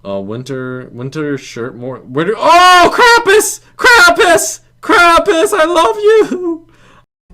Winter shirt more. Krampus, I love you.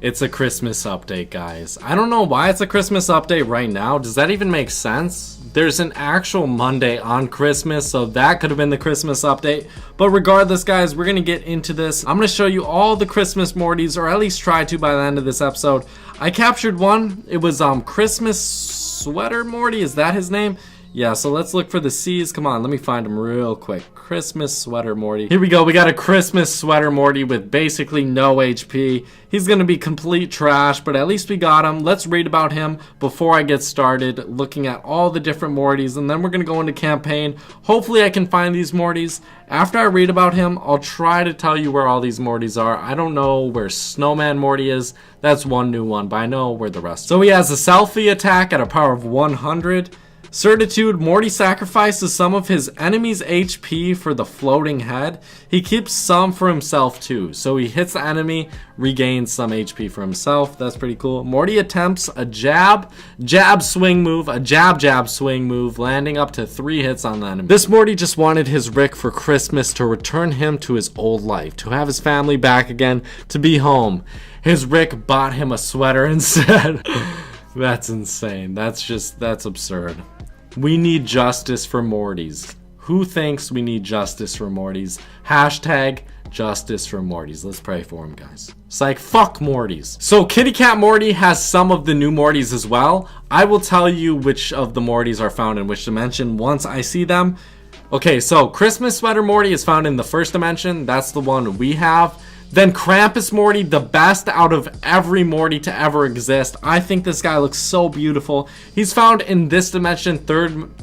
It's a Christmas update, guys. I don't know why it's a Christmas update right now. Does that even make sense? There's an actual Monday on Christmas, so that could have been the Christmas update. But regardless, guys, we're going to get into this. I'm going to show you all the Christmas Mortys, or at least try to by the end of this episode. I captured one. It was Christmas Sweater Morty. Is that his name? Yeah, so let's look for the C's. Come on, let me find him real quick. Christmas Sweater Morty. Here we go. We got a Christmas Sweater Morty with basically no HP. He's going to be complete trash, but at least we got him. Let's read about him before I get started looking at all the different Mortys, and then we're going to go into campaign. Hopefully I can find these Mortys. After I read about him, I'll try to tell you where all these Mortys are. I don't know where Snowman Morty is. That's one new one, but I know where the rest are. So he has a selfie attack at a power of 100. Certitude, Morty sacrifices some of his enemy's HP for the floating head. He keeps some for himself too. So he hits the enemy, regains some HP for himself. That's pretty cool. Morty attempts a jab swing move, landing up to 3 hits on the enemy. This Morty just wanted his Rick for Christmas to return him to his old life, to have his family back again, to be home. His Rick bought him a sweater instead. That's insane. That's absurd. We need justice for Mortys. Who thinks we need justice for Mortys? Hashtag justice for Mortys. Let's pray for him, guys. It's like, fuck Mortys. So Kitty Cat Morty has some of the new Mortys as well. I will tell you which of the Mortys are found in which dimension once I see them. Okay, so Christmas Sweater Morty is found in the first dimension. That's the one we have. Then Krampus Morty, the best out of every Morty to ever exist. I think this guy looks so beautiful. He's found in this dimension, third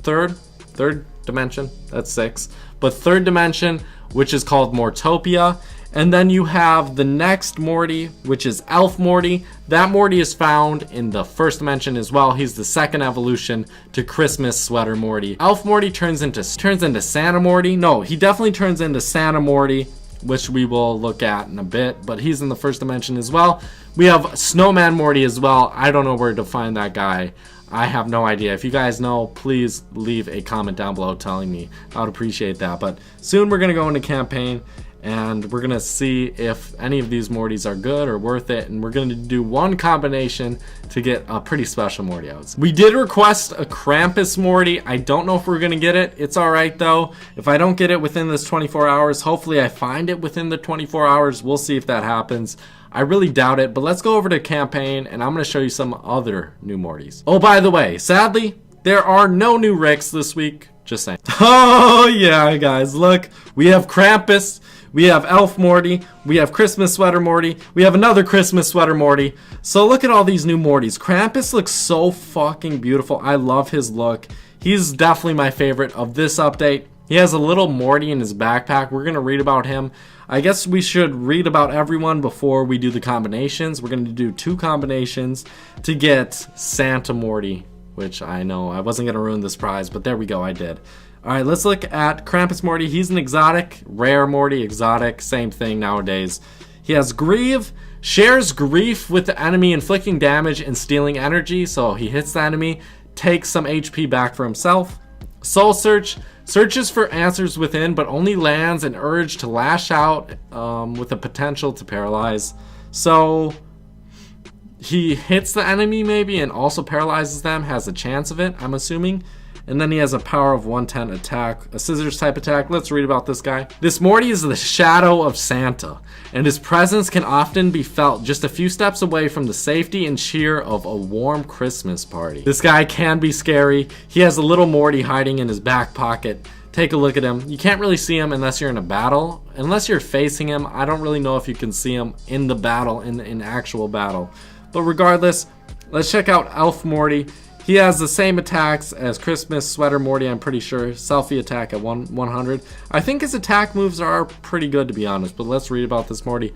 dimension. That's 6. But third dimension, which is called Mortopia. And then you have the next Morty, which is Elf Morty. That Morty is found in the first dimension as well. He's the second evolution to Christmas Sweater Morty. Elf Morty turns into Santa Morty. No, he definitely turns into Santa Morty, which we will look at in a bit, but he's in the first dimension as well. We have Snowman Morty as well. I don't know where to find that guy. I have no idea. If you guys know, please leave a comment down below telling me. I would appreciate that. But soon we're going to go into campaign, and we're going to see if any of these Mortys are good or worth it, and we're going to do one combination to get a pretty special Morty out. We did request a Krampus Morty. I don't know if we're going to get it. It's alright though. If I don't get it within this 24 hours, hopefully I find it within the 24 hours. We'll see if that happens. I really doubt it, but let's go over to campaign, and I'm going to show you some other new Mortys. Oh, by the way, sadly, there are no new Ricks this week. Just saying. Oh yeah, guys, look. We have Krampus. We have Elf Morty, we have Christmas Sweater Morty, we have another Christmas Sweater Morty. So look at all these new Mortys. Krampus looks so fucking beautiful. I love his look. He's definitely my favorite of this update. He has a little Morty in his backpack. We're going to read about him. I guess we should read about everyone before we do the combinations. We're going to do 2 combinations to get Santa Morty, which I know I wasn't going to ruin this prize, but there we go, I did. Alright, let's look at Krampus Morty. He's an exotic, rare Morty, exotic, same thing nowadays. He has Grieve, shares grief with the enemy, inflicting damage and stealing energy. So he hits the enemy, takes some HP back for himself. Soul Search, searches for answers within, but only lands an urge to lash out with the potential to paralyze. So he hits the enemy maybe and also paralyzes them, has a chance of it, I'm assuming. And then he has a power of 110 attack, a scissors type attack. Let's read about this guy. This Morty is the shadow of Santa, and his presence can often be felt just a few steps away from the safety and cheer of a warm Christmas party. This guy can be scary. He has a little Morty hiding in his back pocket. Take a look at him. You can't really see him unless you're in a battle. Unless you're facing him, I don't really know if you can see him in the battle, in actual battle. But regardless, let's check out Elf Morty. He has the same attacks as Christmas Sweater Morty, I'm pretty sure. Selfie attack at 100. I think his attack moves are pretty good, to be honest, but let's read about this Morty.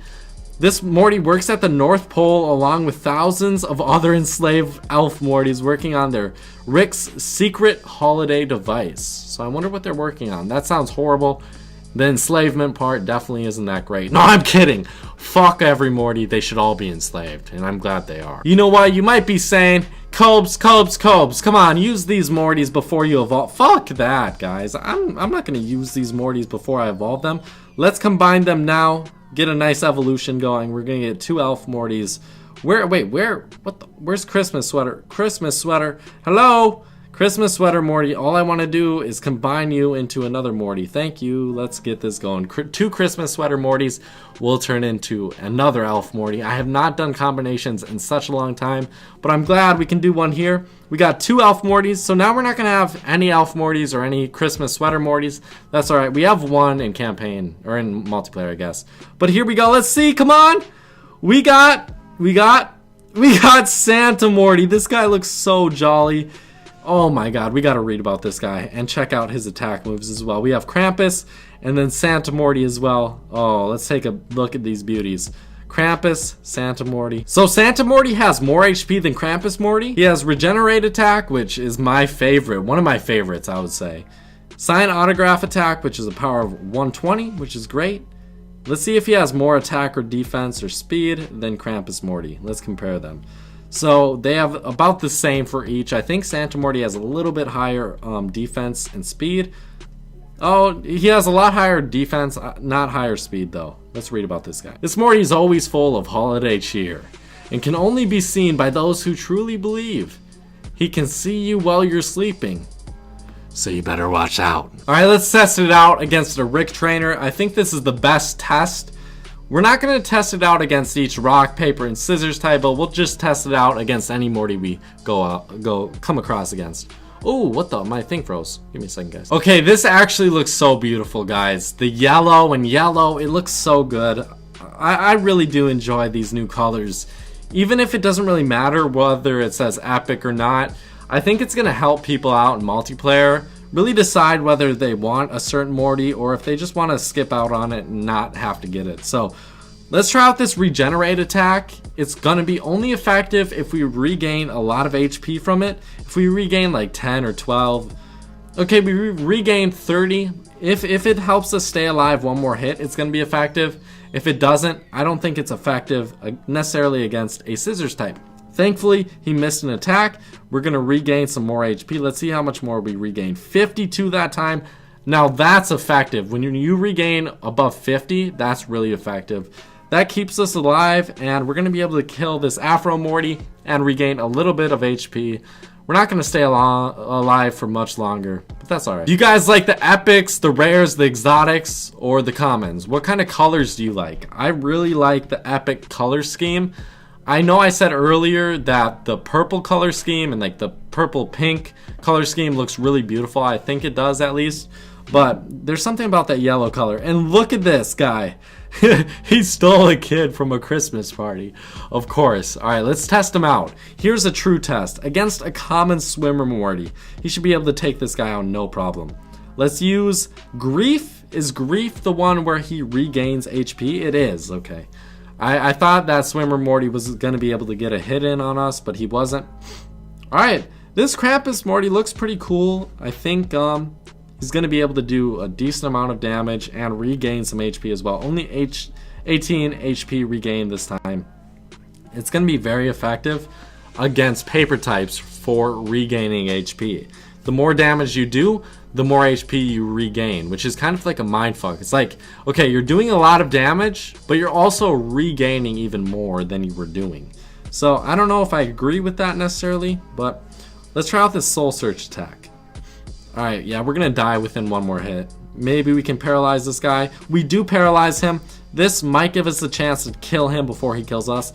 This Morty works at the North Pole along with thousands of other enslaved elf Mortys working on their Rick's secret holiday device. So I wonder what they're working on. That sounds horrible. The enslavement part definitely isn't that great. No, I'm kidding. Fuck every Morty. They should all be enslaved, and I'm glad they are. You know what? You might be saying, Cobes. Come on, use these Mortys before you evolve. Fuck that, guys. I'm not gonna use these Mortys before I evolve them. Let's combine them now. Get a nice evolution going. We're gonna get 2 elf Mortys. Where's Christmas Sweater? Christmas Sweater. Hello? Christmas Sweater Morty. All I want to do is combine you into another Morty. Thank you. Let's get this going. 2 Christmas Sweater Mortys will turn into another elf Morty. I have not done combinations in such a long time, but I'm glad we can do one here. We got 2 elf Mortys, so now we're not going to have any elf Mortys or any Christmas Sweater Mortys. That's alright. We have 1 in campaign, or in multiplayer, I guess. But here we go. Let's see. Come on. We got Santa Morty. This guy looks so jolly. Oh my god, we gotta read about this guy and check out his attack moves as well. We have Krampus and then Santa Morty as well. Oh, let's take a look at these beauties. Krampus, Santa Morty. So Santa Morty has more HP than Krampus Morty. He has Regenerate Attack, which is my favorite. One of my favorites, I would say. Sign Autograph Attack, which is a power of 120, which is great. Let's see if he has more attack or defense or speed than Krampus Morty. Let's compare them. So they have about the same for each. I think Santa Morty has a little bit higher defense and speed. Oh, he has a lot higher defense, not higher speed though. Let's read about this guy. This Morty is always full of holiday cheer and can only be seen by those who truly believe. He can see you while you're sleeping, so you better watch out. Alright, let's test it out against a Rick trainer. I think this is the best test. We're not going to test it out against each rock, paper, and scissors type, but we'll just test it out against any Morty we come across against. Oh, what the? My thing froze. Give me a second, guys. Okay, this actually looks so beautiful, guys. The yellow and yellow, it looks so good. I really do enjoy these new colors. Even if it doesn't really matter whether it says epic or not, I think it's going to help people out in multiplayer really decide whether they want a certain Morty or if they just want to skip out on it and not have to get it. So let's try out this Regenerate Attack. It's gonna be only effective if we regain a lot of HP from it. If we regain like 10 or 12, okay, we regain 30. If it helps us stay alive one more hit, it's gonna be effective. If it doesn't, I don't think it's effective necessarily against a scissors type. Thankfully, he missed an attack. We're going to regain some more HP. Let's see how much more we regain. 52 that time. Now that's effective. When you regain above 50, that's really effective. That keeps us alive, and we're going to be able to kill this Afro Morty and regain a little bit of HP. We're not going to stay alive for much longer, but that's alright. Do you guys like the epics, the rares, the exotics, or the commons? What kind of colors do you like? I really like the epic color scheme. I know I said earlier that the purple color scheme and like the purple pink color scheme looks really beautiful. I think it does at least. But there's something about that yellow color. And look at this guy. He stole a kid from a Christmas party. Of course. Alright, let's test him out. Here's a true test. Against a common swimmer Morty, he should be able to take this guy out no problem. Let's use Grief. Is Grief the one where he regains HP? It is. Okay. I thought that swimmer Morty was going to be able to get a hit in on us, but he wasn't. Alright, this Krampus Morty looks pretty cool. I think he's going to be able to do a decent amount of damage and regain some HP as well. Only 18 HP regained this time. It's going to be very effective against paper types for regaining HP. The more damage you do, the more HP you regain, which is kind of like a mindfuck. It's like, okay, you're doing a lot of damage, but you're also regaining even more than you were doing. So I don't know if I agree with that necessarily, but let's try out this Soul Search attack. Alright, yeah, we're gonna die within one more hit. Maybe we can paralyze this guy. We do paralyze him. This might give us a chance to kill him before he kills us.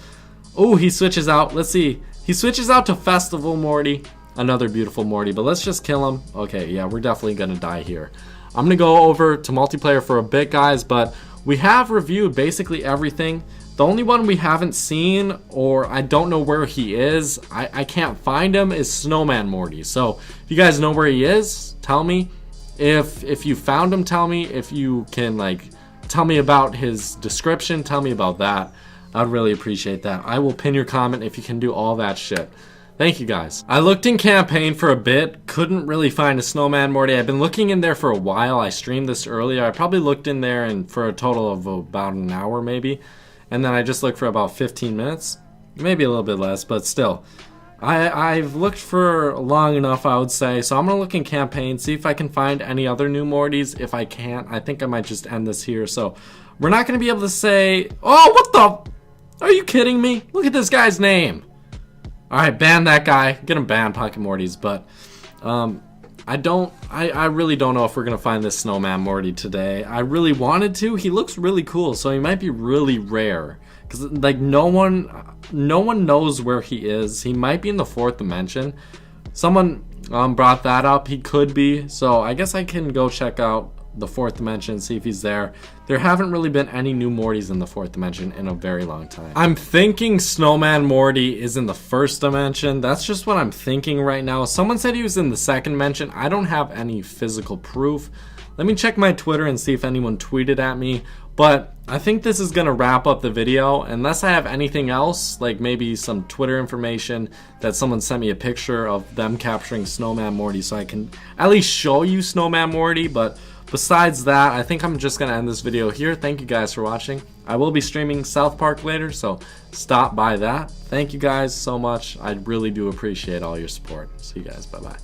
Oh, he switches out. Let's see. He switches out to Festival Morty. Another beautiful Morty, but let's just kill him. Okay, yeah, we're definitely gonna die here. I'm gonna go over to multiplayer for a bit, guys, but we have reviewed basically everything. The only one we haven't seen, or I don't know where he is, I can't find him, is Snowman Morty. So if you guys know where he is, tell me. If you found him, tell me. If you can like tell me about his description, tell me about that. I'd really appreciate that. I will pin your comment if you can do all that shit. Thank you guys. I looked in campaign for a bit, couldn't really find a Snowman Morty. I've been looking in there for a while. I streamed this earlier. I probably looked in there and for a total of about an hour maybe. And then I just looked for about 15 minutes. Maybe a little bit less, but still. I've looked for long enough, I would say, so I'm gonna look in campaign, see if I can find any other new Mortys. If I can't, I think I might just end this here. So we're not gonna be able to say, oh, what the, are you kidding me? Look at this guy's name. Alright, ban that guy, get him banned, Pocket Mortys. But I really don't know if we're gonna find this Snowman Morty today. I really wanted to. He looks really cool, so he might be really rare. Cause like no one knows where he is. He might be in the fourth dimension. Someone brought that up. He could be. So I guess I can go check out the fourth dimension, see if he's there. There haven't really been any new Mortys in the fourth dimension in a very long time. I'm thinking Snowman Morty is in the first dimension. That's just what I'm thinking right now. Someone said he was in the second dimension. I don't have any physical proof. Let me check my Twitter and see if anyone tweeted at me. But I think this is gonna wrap up the video unless I have anything else, like maybe some Twitter information that someone sent me a picture of them capturing Snowman Morty so I can at least show you Snowman Morty. But besides that, I think I'm just gonna end this video here. Thank you guys for watching. I will be streaming South Park later, so stop by that. Thank you guys so much. I really do appreciate all your support. See you guys, bye bye.